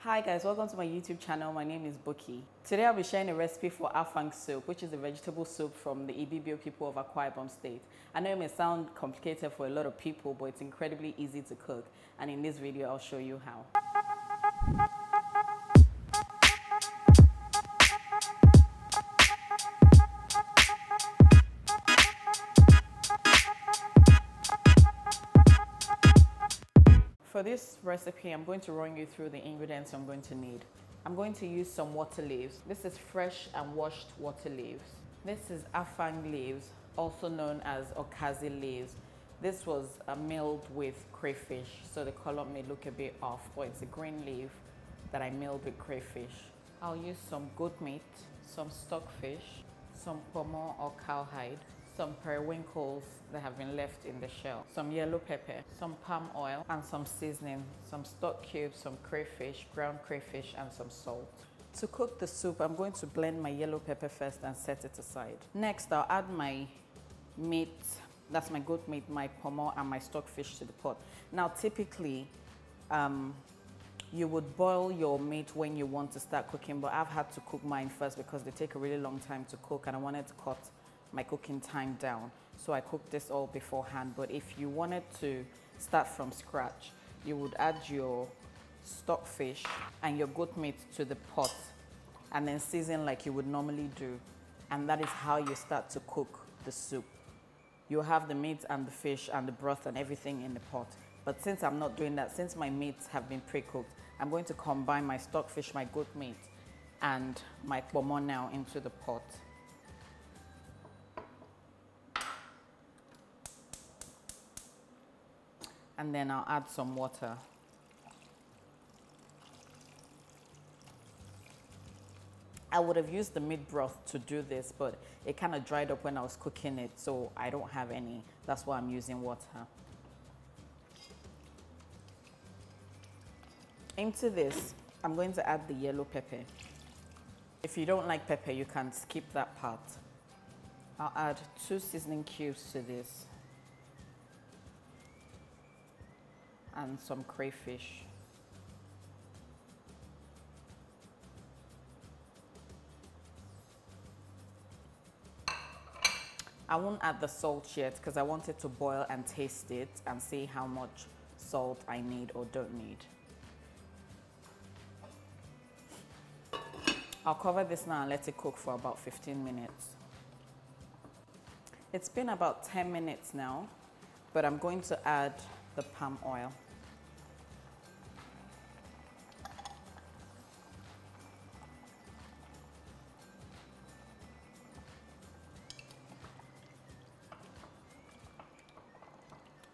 Hi guys, welcome to my YouTube channel. My name is Buki. Today I'll be sharing a recipe for Afang Soup, which is a vegetable soup from the Ibibio people of Akwa Ibom State. I know it may sound complicated for a lot of people, but it's incredibly easy to cook. And in this video, I'll show you how. For this recipe, I'm going to run you through the ingredients I'm going to need. I'm going to use some water leaves. This is fresh and washed water leaves. This is Afang leaves, also known as Okazi leaves. This was milled with crayfish, so the color may look a bit off, but it's a green leaf that I milled with crayfish. I'll use some goat meat, some stockfish, some pomo or cowhide, some periwinkles that have been left in the shell, some yellow pepper, some palm oil, and some seasoning, some stock cubes, some crayfish, ground crayfish, and some salt. To cook the soup, I'm going to blend my yellow pepper first and set it aside. Next, I'll add my meat, that's my goat meat, my pomo, and my stockfish to the pot. Now, typically, you would boil your meat when you want to start cooking, but I've had to cook mine first because they take a really long time to cook, and I wanted to cut my cooking time down. So I cooked this all beforehand, but if you wanted to start from scratch, you would add your stockfish and your goat meat to the pot and then season like you would normally do. And that is how you start to cook the soup. You have the meat and the fish and the broth and everything in the pot. But since I'm not doing that, since my meats have been pre-cooked, I'm going to combine my stockfish, my goat meat, and my pomo now into the pot. And then I'll add some water. I would have used the meat broth to do this, but it kind of dried up when I was cooking it, so I don't have any. That's why I'm using water. Into this, I'm going to add the yellow pepper. If you don't like pepper, you can skip that part. I'll add 2 seasoning cubes to this and some crayfish. I won't add the salt yet because I want it to boil and taste it and see how much salt I need or don't need. I'll cover this now and let it cook for about 15 minutes. It's been about 10 minutes now, but I'm going to add the palm oil.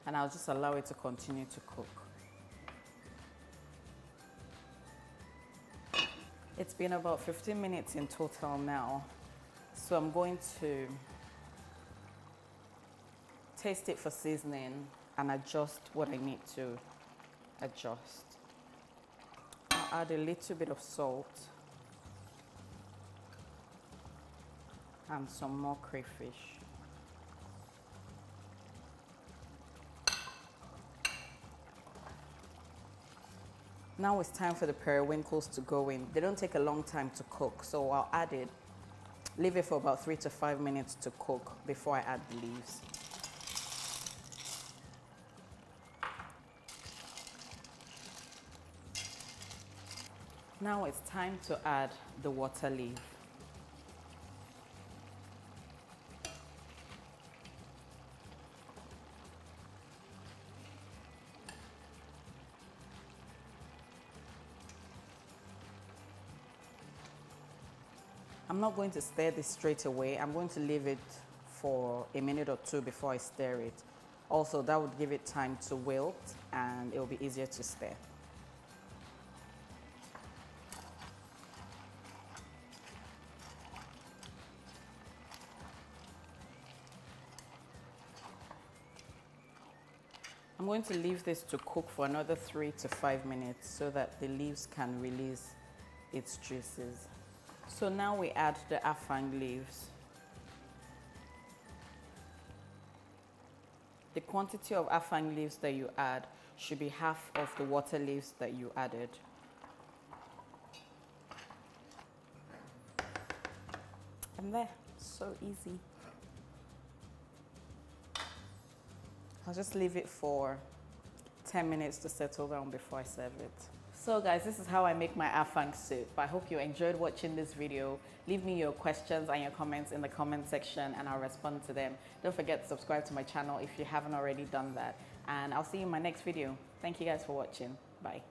And I'll just allow it to continue to cook. It's been about 15 minutes in total now. So I'm going to taste it for seasoning and adjust what I need to adjust. I'll add a little bit of salt and some more crayfish. Now it's time for the periwinkles to go in. They don't take a long time to cook, so I'll add it, leave it for about 3 to 5 minutes to cook before I add the leaves. Now it's time to add the water leaf. I'm not going to stir this straight away. I'm going to leave it for a minute or 2 before I stir it. Also, that would give it time to wilt and it will be easier to stir. I'm going to leave this to cook for another 3 to 5 minutes so that the leaves can release its juices. So now we add the Afang leaves. The quantity of Afang leaves that you add should be half of the water leaves that you added. And there, so easy. I'll just leave it for 10 minutes to settle down before I serve it. So guys, this is how I make my Afang soup. I hope you enjoyed watching this video. Leave me your questions and your comments in the comment section and I'll respond to them. Don't forget to subscribe to my channel if you haven't already done that. And I'll see you in my next video. Thank you guys for watching. Bye.